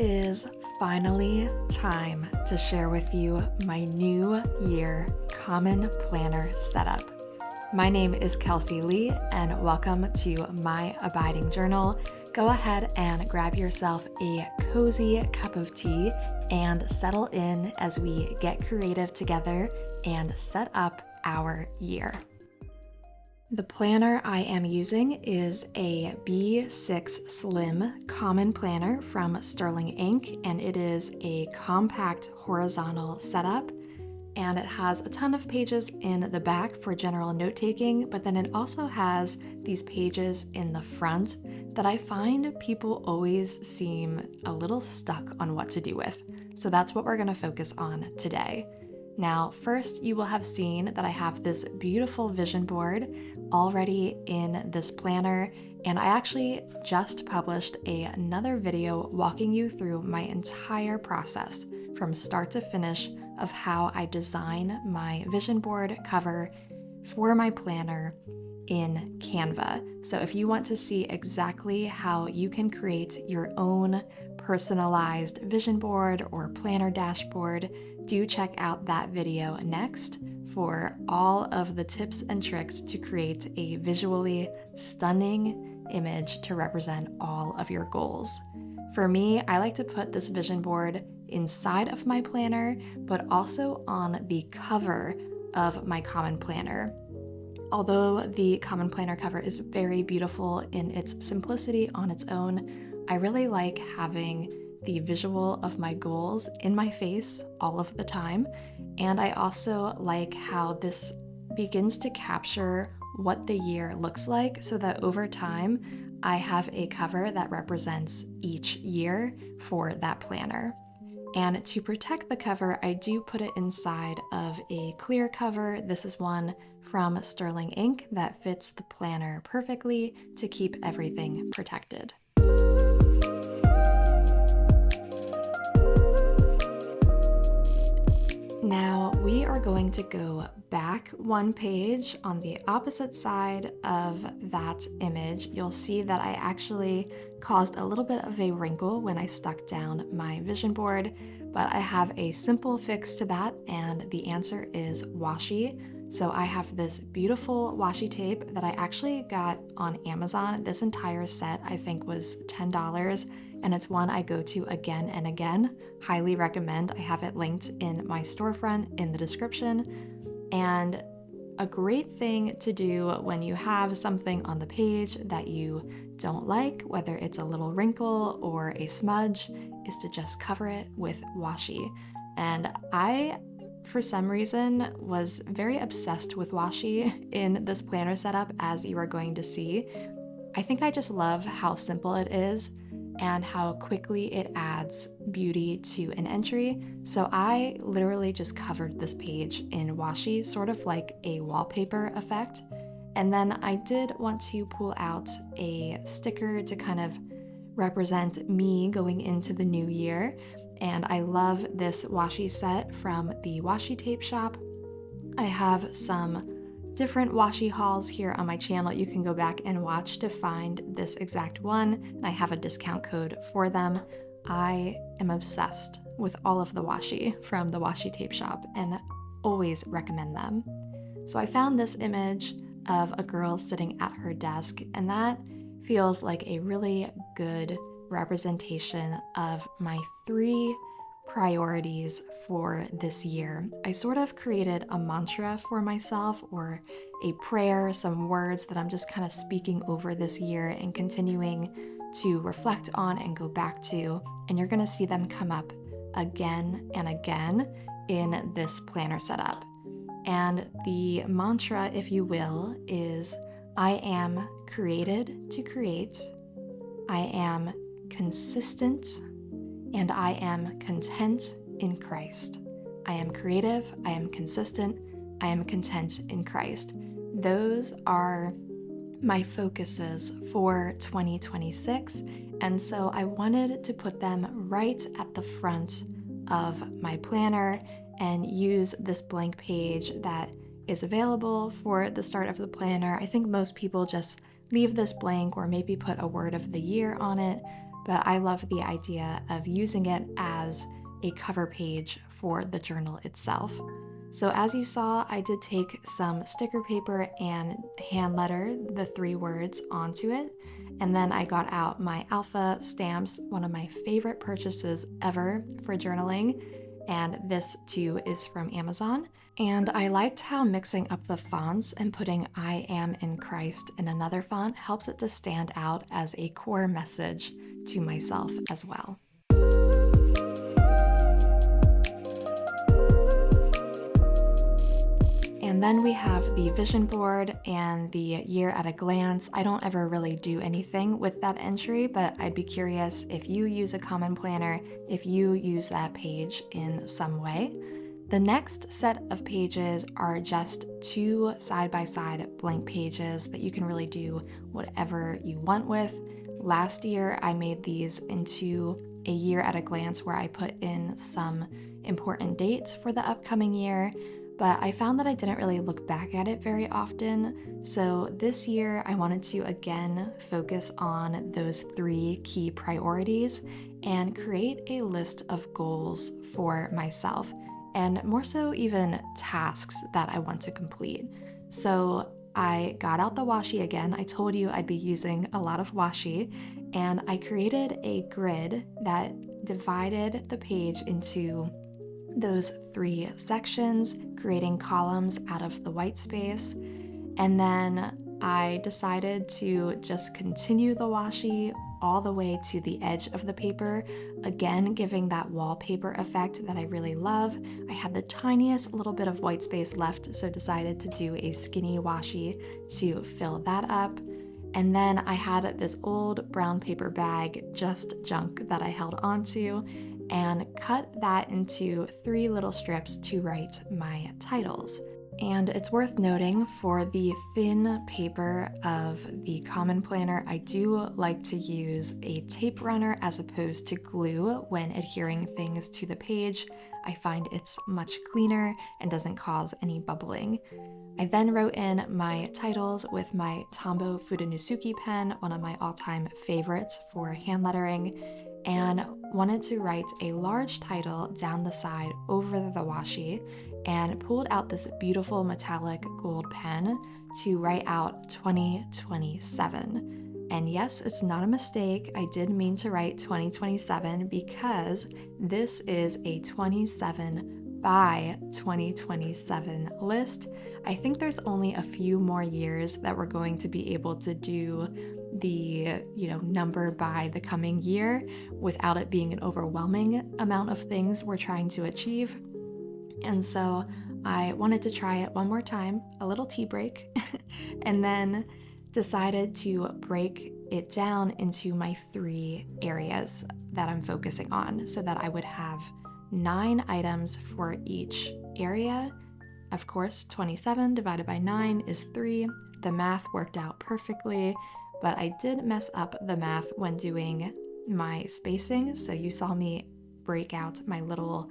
is finally time to share with you my new year common planner setup. My name is Kelsey Lee, and welcome to my abiding journal. Go ahead and grab yourself a cozy cup of tea and settle in as we get creative together and set up our year. The planner I am using is a B6 Slim Common Planner from Sterling Ink, and it is a compact horizontal setup, and it has a ton of pages in the back for general note-taking, but then it also has these pages in the front that I find people always seem a little stuck on what to do with. So that's what we're going to focus on today. Now, first, you will have seen that I have this beautiful vision board already in this planner, and I actually just published another video walking you through my entire process from start to finish of how I design my vision board cover for my planner in Canva. So if you want to see exactly how you can create your own personalized vision board or planner dashboard, do check out that video next for all of the tips and tricks to create a visually stunning image to represent all of your goals. For me, I like to put this vision board inside of my planner, but also on the cover of my common planner. Although the common planner cover is very beautiful in its simplicity on its own, I really like having the visual of my goals in my face all of the time. And I also like how this begins to capture what the year looks like so that over time I have a cover that represents each year for that planner. And to protect the cover, I do put it inside of a clear cover. This is one from Sterling Ink that fits the planner perfectly to keep everything protected. Now we are going to go back one page. On the opposite side of that image, you'll see that I actually caused a little bit of a wrinkle when I stuck down my vision board, but I have a simple fix to that, and the answer is washi. So I have this beautiful washi tape that I actually got on Amazon. This entire set I think was $10, and it's one I go to again and again. Highly recommend. I have it linked in my storefront in the description. And a great thing to do when you have something on the page that you don't like, whether it's a little wrinkle or a smudge, is to just cover it with washi. And I, for some reason, was very obsessed with washi in this planner setup, as you are going to see. I think I just love how simple it is and how quickly it adds beauty to an entry. So I literally just covered this page in washi, sort of like a wallpaper effect. And then I did want to pull out a sticker to kind of represent me going into the new year. And I love this washi set from the washi tape shop. I have some different washi hauls here on my channel. You can go back and watch to find this exact one, and I have a discount code for them. I am obsessed with all of the washi from the washi tape shop and always recommend them. So I found this image of a girl sitting at her desk, and that feels like a really good representation of my 3 priorities for this year. I sort of created a mantra for myself, or a prayer, some words that I'm just kind of speaking over this year and continuing to reflect on and go back to, and you're going to see them come up again and again in this planner setup. And the mantra, if you will, is I am created to create, I am consistent, and I am content in Christ. I am creative, I am consistent, I am content in Christ. Those are my focuses for 2026, and so I wanted to put them right at the front of my planner and use this blank page that is available for the start of the planner. I think most people just leave this blank or maybe put a word of the year on it, but I love the idea of using it as a cover page for the journal itself. So as you saw, I did take some sticker paper and hand letter the 3 words onto it. And then I got out my alpha stamps, one of my favorite purchases ever for journaling. And this too is from Amazon. And I liked how mixing up the fonts and putting I am in Christ in another font helps it to stand out as a core message to myself as well. And then we have the vision board and the year at a glance. I don't ever really do anything with that entry, but I'd be curious if you use a common planner, if you use that page in some way. The next set of pages are just 2 side-by-side blank pages that you can really do whatever you want with. Last year, I made these into a year at a glance where I put in some important dates for the upcoming year, but I found that I didn't really look back at it very often. So this year, I wanted to again focus on those 3 key priorities and create a list of goals for myself, and more so even tasks that I want to complete. So I got out the washi again. I told you I'd be using a lot of washi, and I created a grid that divided the page into those 3 sections, creating columns out of the white space. And then I decided to just continue the washi all the way to the edge of the paper, again giving that wallpaper effect that I really love. I had the tiniest little bit of white space left, so decided to do a skinny washi to fill that up. And then I had this old brown paper bag, just junk, that I held onto, and cut that into 3 little strips to write my titles. And it's worth noting, for the thin paper of the common planner, I do like to use a tape runner as opposed to glue when adhering things to the page. I find it's much cleaner and doesn't cause any bubbling. I then wrote in my titles with my Tombow Fudanusuki pen, one of my all-time favorites for hand lettering, and wanted to write a large title down the side over the washi, and pulled out this beautiful metallic gold pen to write out 2027. And yes, it's not a mistake. I did mean to write 2027 because this is a 27 by 2027 list. I think there's only a few more years that we're going to be able to do the number by the coming year without it being an overwhelming amount of things we're trying to achieve. And so I wanted to try it one more time, a little tea break, and then decided to break it down into my 3 areas that I'm focusing on, so that I would have 9 items for each area. Of course, 27 divided by 9 is 3. The math worked out perfectly, but I did mess up the math when doing my spacing, so you saw me break out my little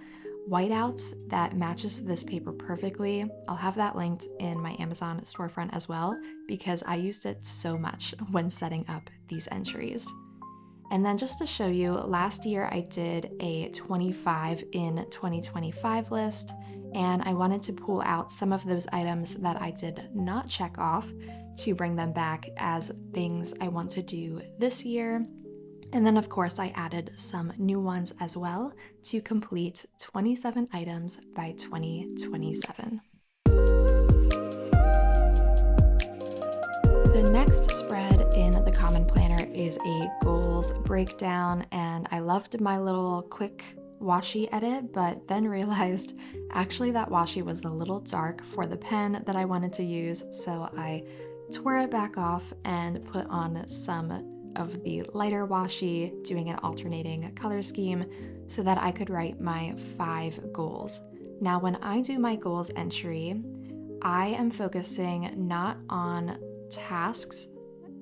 whiteout that matches this paper perfectly. I'll have that linked in my Amazon storefront as well, because I used it so much when setting up these entries. And then just to show you, last year I did a 25 in 2025 list, and I wanted to pull out some of those items that I did not check off to bring them back as things I want to do this year. And then of course I added some new ones as well to complete 27 items by 2027. The next spread in the Common Planner is a goals breakdown, and I loved my little quick washi edit, but then realized actually that washi was a little dark for the pen that I wanted to use, so I tore it back off and put on some of the lighter washi, doing an alternating color scheme so that I could write my 5 goals. Now, when I do my goals entry, I am focusing not on tasks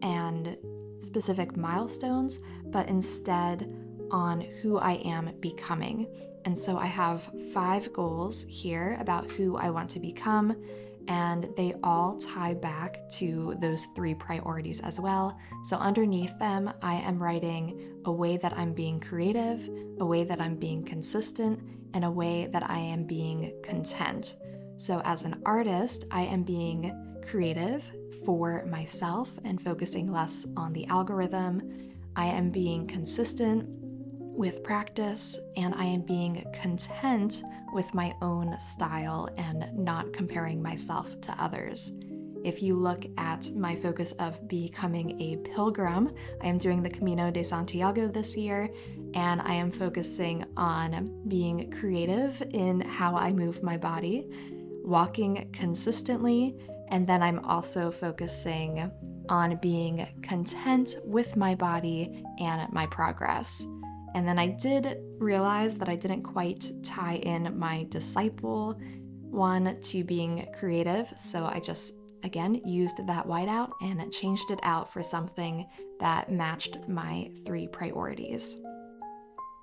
and specific milestones, but instead on who I am becoming. And so I have 5 goals here about who I want to become, and they all tie back to those 3 priorities as well. So underneath them, I am writing a way that I'm being creative, a way that I'm being consistent, and a way that I am being content. So as an artist, I am being creative for myself and focusing less on the algorithm. I am being consistent with practice, and I am being content with my own style and not comparing myself to others. If you look at my focus of becoming a pilgrim, I am doing the Camino de Santiago this year, and I am focusing on being creative in how I move my body, walking consistently, and then I'm also focusing on being content with my body and my progress. And then I did realize that I didn't quite tie in my disciple one to being creative, so I just again used that whiteout and changed it out for something that matched my 3 priorities.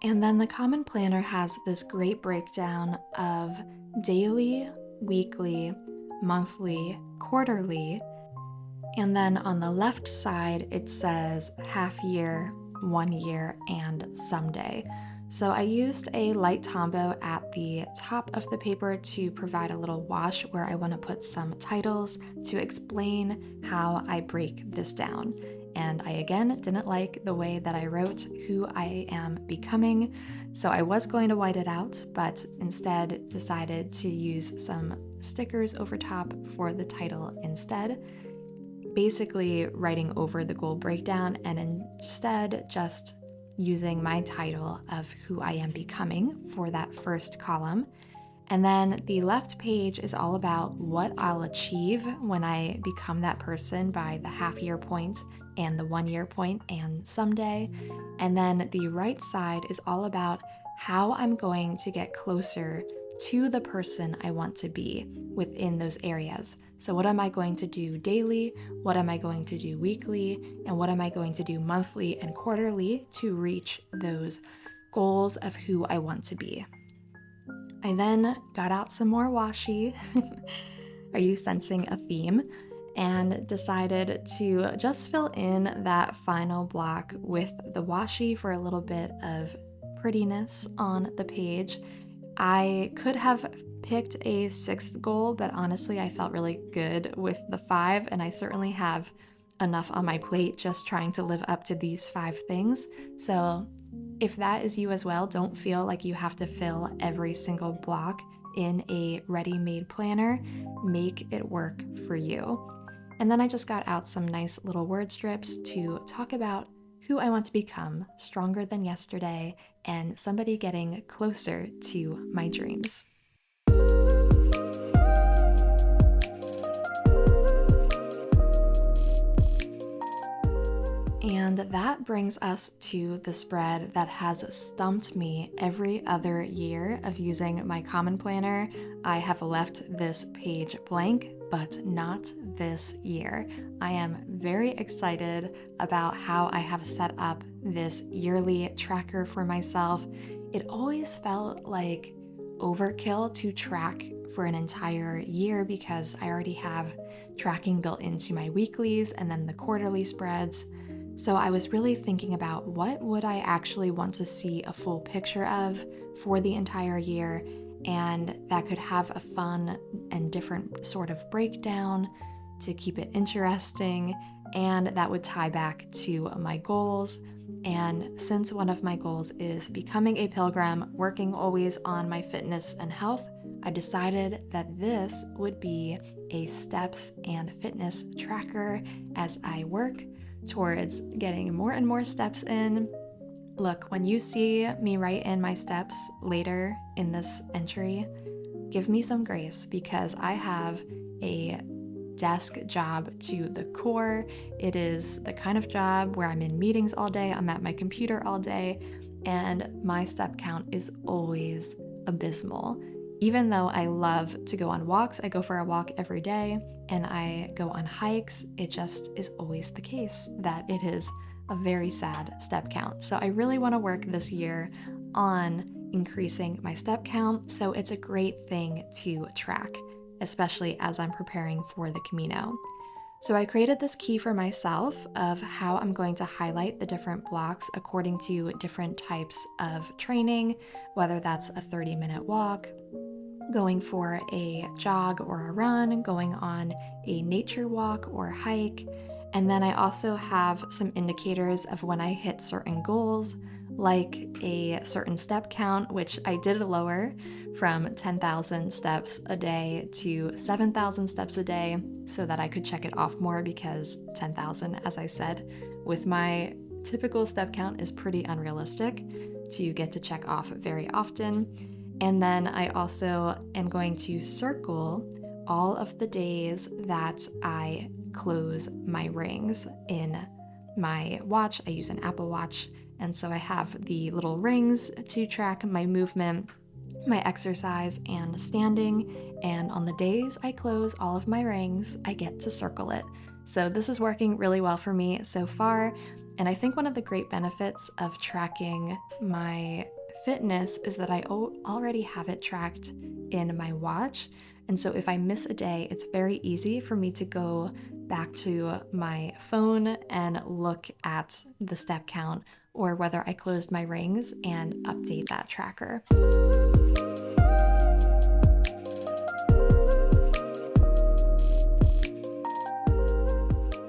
And then the Common Planner has this great breakdown of daily, weekly, monthly, quarterly, and then on the left side it says half year, 1 year, and someday. So I used a light Tombow at the top of the paper to provide a little wash where I want to put some titles to explain how I break this down. And I again didn't like the way that I wrote who I am becoming, so I was going to white it out, but instead decided to use some stickers over top for the title instead, basically writing over the goal breakdown and instead just using my title of who I am becoming for that first column. And then the left page is all about what I'll achieve when I become that person by the half year point and the 1 year point and someday. And then the right side is all about how I'm going to get closer to the person I want to be within those areas. So what am I going to do daily? What am I going to do weekly? And what am I going to do monthly and quarterly to reach those goals of who I want to be? I then got out some more washi. Are you sensing a theme? And decided to just fill in that final block with the washi for a little bit of prettiness on the page. I could have picked a 6th goal, but honestly, I felt really good with the 5, and I certainly have enough on my plate just trying to live up to these 5 things. So if that is you as well, don't feel like you have to fill every single block in a ready-made planner. Make it work for you. And then I just got out some nice little word strips to talk about who I want to become, stronger than yesterday, and somebody getting closer to my dreams. And that brings us to the spread that has stumped me every other year of using my Common Planner. I have left this page blank, but not this year. I am very excited about how I have set up this yearly tracker for myself. It always felt like overkill to track for an entire year because I already have tracking built into my weeklies and then the quarterly spreads. So I was really thinking about what would I actually want to see a full picture of for the entire year, and that could have a fun and different sort of breakdown to keep it interesting, and that would tie back to my goals. And since one of my goals is becoming a pilgrim, working always on my fitness and health, I decided that this would be a steps and fitness tracker as I work towards getting more and more steps in. Look, when you see me write in my steps later in this entry, give me some grace because I have a desk job to the core. It is the kind of job where I'm in meetings all day, I'm at my computer all day, and my step count is always abysmal. Even though I love to go on walks, I go for a walk every day, and I go on hikes, it just is always the case that it is a very sad step count. So I really want to work this year on increasing my step count, so it's a great thing to track. especially as I'm preparing for the Camino. So I created this key for myself of how I'm going to highlight the different blocks according to different types of training, whether that's a 30-minute walk, going for a jog or a run, going on a nature walk or hike. And then I also have some indicators of when I hit certain goals, like a certain step count, which I did lower from 10,000 steps a day to 7,000 steps a day so that I could check it off more, because 10,000, as I said, with my typical step count is pretty unrealistic to get to check off very often. And then I also am going to circle all of the days that I close my rings in my watch. I use an Apple Watch, and so I have the little rings to track my movement, my exercise, and standing. And on the days I close all of my rings, I get to circle it. So this is working really well for me so far. And I think one of the great benefits of tracking my fitness is that I already have it tracked in my watch. And so if I miss a day, it's very easy for me to go back to my phone and look at the step count or whether I closed my rings and update that tracker.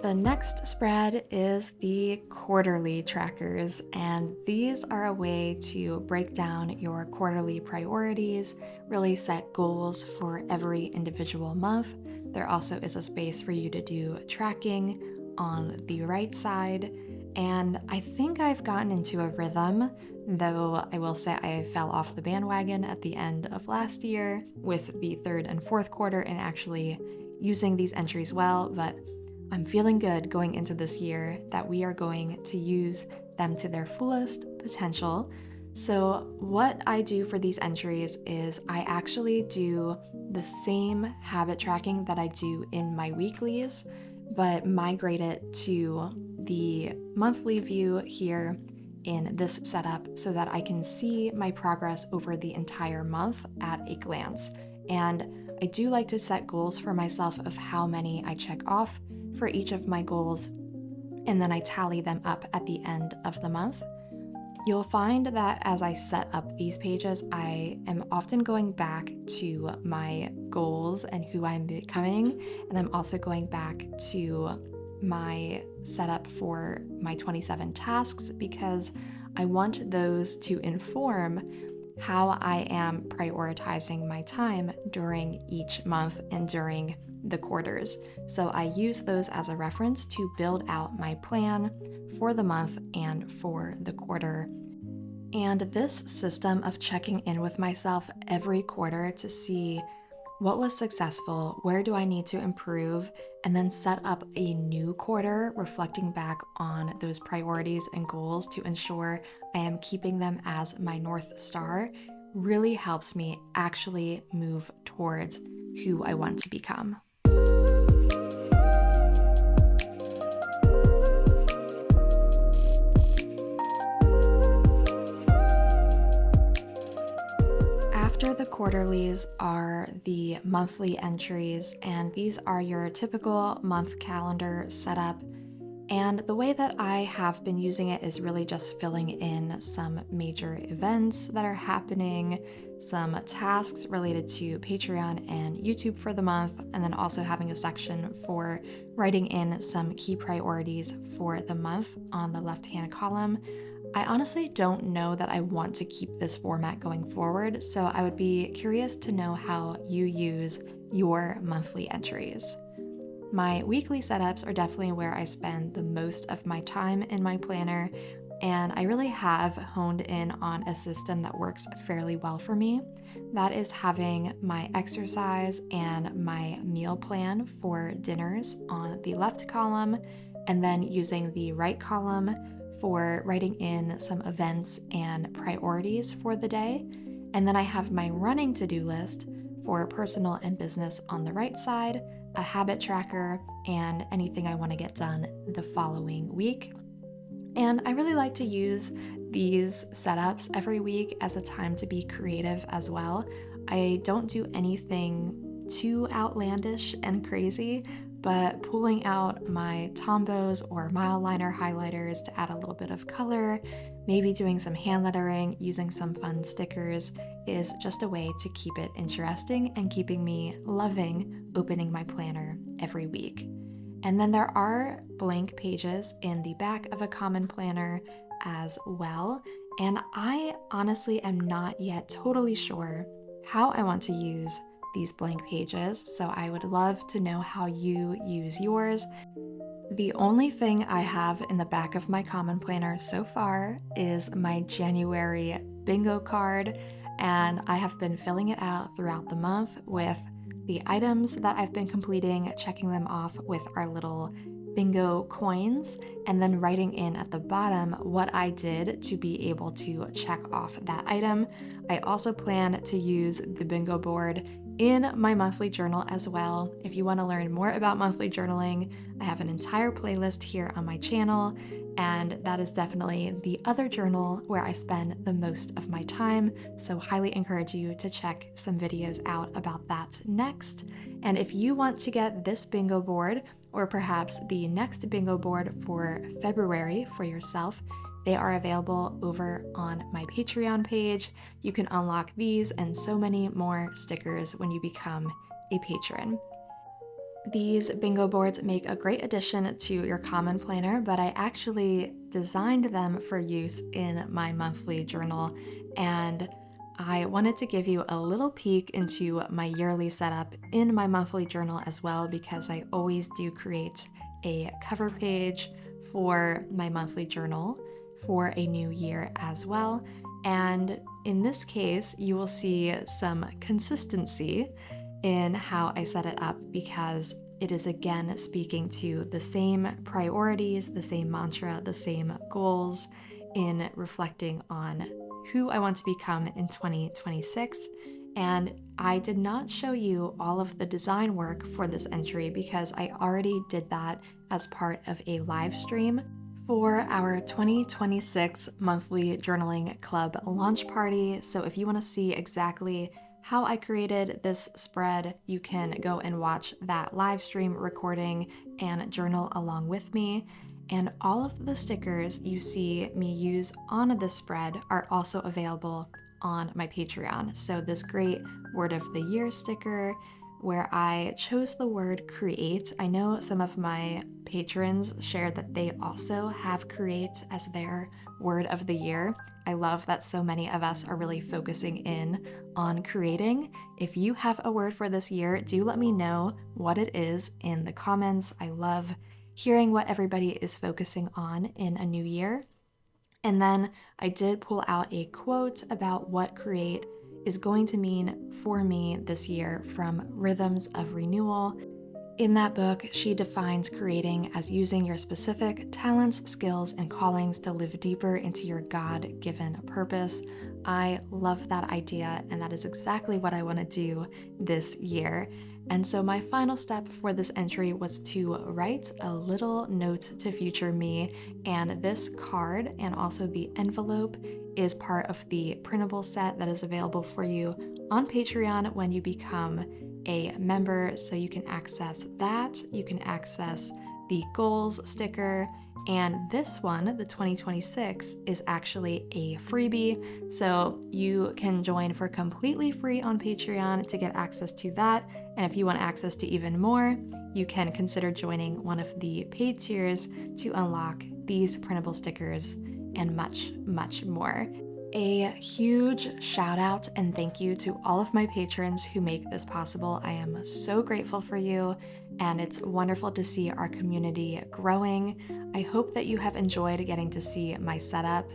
The next spread is the quarterly trackers, and these are a way to break down your quarterly priorities, really set goals for every individual month. There also is a space for you to do tracking on the right side, and I think I've gotten into a rhythm, though I will say I fell off the bandwagon at the end of last year with the third and fourth quarter and actually using these entries well, but I'm feeling good going into this year that we are going to use them to their fullest potential. So what I do for these entries is I actually do the same habit tracking that I do in my weeklies, but migrate it to the monthly view here in this setup so that I can see my progress over the entire month at a glance. And I do like to set goals for myself of how many I check off for each of my goals, and then I tally them up at the end of the month. You'll find that as I set up these pages, I am often going back to my goals and who I'm becoming, and I'm also going back to my setup for my 27 tasks because I want those to inform how I am prioritizing my time during each month and during the quarters. So I use those as a reference to build out my plan for the month and for the quarter. And this system of checking in with myself every quarter to see what was successful, where do I need to improve, and then set up a new quarter reflecting back on those priorities and goals to ensure I am keeping them as my North Star really helps me actually move towards who I want to become. After the quarterlies are the monthly entries, and these are your typical month calendar setup. And the way that I have been using it is really just filling in some major events that are happening, some tasks related to Patreon and YouTube for the month, and then also having a section for writing in some key priorities for the month on the left-hand column. I honestly don't know that I want to keep this format going forward, so I would be curious to know how you use your monthly entries. My weekly setups are definitely where I spend the most of my time in my planner, and I really have honed in on a system that works fairly well for me. That is having my exercise and my meal plan for dinners on the left column, and then using the right column for writing in some events and priorities for the day. And then I have my running to-do list for personal and business on the right side, a habit tracker, and anything I want to get done the following week. And I really like to use these setups every week as a time to be creative as well. I don't do anything too outlandish and crazy, but pulling out my Tombows or mile liner highlighters to add a little bit of color, maybe doing some hand lettering, using some fun stickers is just a way to keep it interesting and keeping me loving opening my planner every week. And then there are blank pages in the back of a common planner as well. And I honestly am not yet totally sure how I want to use these blank pages, so I would love to know how you use yours. The only thing I have in the back of my common planner so far is my January bingo card, and I have been filling it out throughout the month with the items that I've been completing, checking them off with our little bingo coins, and then writing in at the bottom what I did to be able to check off that item. I also plan to use the bingo board in my monthly journal as well. If you want to learn more about monthly journaling, I have an entire playlist here on my channel, and that is definitely the other journal where I spend the most of my time, so highly encourage you to check some videos out about that next. And if you want to get this bingo board, or perhaps the next bingo board for February for yourself, they are available over on my Patreon page. You can unlock these and so many more stickers when you become a patron. These bingo boards make a great addition to your common planner, but I actually designed them for use in my monthly journal, and I wanted to give you a little peek into my yearly setup in my monthly journal as well, because I always do create a cover page for my monthly journal for a new year as well. And in this case, you will see some consistency in how I set it up, because it is again speaking to the same priorities, the same mantra, the same goals in reflecting on who I want to become in 2026. And I did not show you all of the design work for this entry because I already did that as part of a live stream for our 2026 monthly journaling club launch party. So if you want to see exactly how I created this spread, you can go and watch that live stream recording and journal along with me. And all of the stickers you see me use on this spread are also available on my Patreon. So this great word of the year sticker where I chose the word create. I know some of my patrons shared that they also have create as their word of the year. I love that so many of us are really focusing in on creating. If you have a word for this year, do let me know what it is in the comments. I love hearing what everybody is focusing on in a new year. And then I did pull out a quote about what create is going to mean for me this year from Rhythms of Renewal. In that book, she defines creating as using your specific talents, skills, and callings to live deeper into your God-given purpose. I love that idea, and that is exactly what I want to do this year. And so my final step for this entry was to write a little note to future me, and this card and also the envelope is part of the printable set that is available for you on Patreon when you become a member. So you can access that, you can access the goals sticker, and this one, the 2026, is actually a freebie. So you can join for completely free on Patreon to get access to that. And if you want access to even more, you can consider joining one of the paid tiers to unlock these printable stickers and much, much more. A huge shout out and thank you to all of my patrons who make this possible. I am so grateful for you, and it's wonderful to see our community growing. I hope that you have enjoyed getting to see my setup.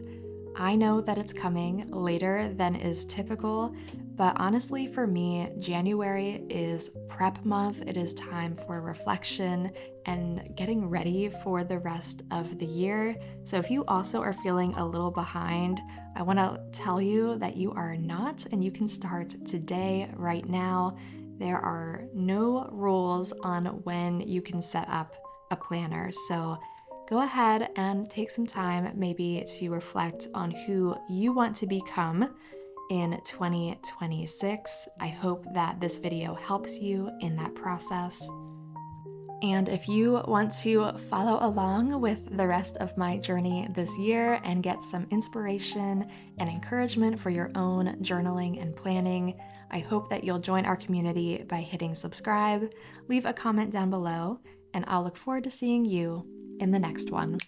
I know that it's coming later than is typical, but honestly for me, January is prep month. It is time for reflection and getting ready for the rest of the year. So if you also are feeling a little behind, I want to tell you that you are not, and you can start today, right now. There are no rules on when you can set up a planner. So go ahead and take some time maybe to reflect on who you want to become in 2026. I hope that this video helps you in that process. And if you want to follow along with the rest of my journey this year and get some inspiration and encouragement for your own journaling and planning, I hope that you'll join our community by hitting subscribe, leave a comment down below, and I'll look forward to seeing you in the next one.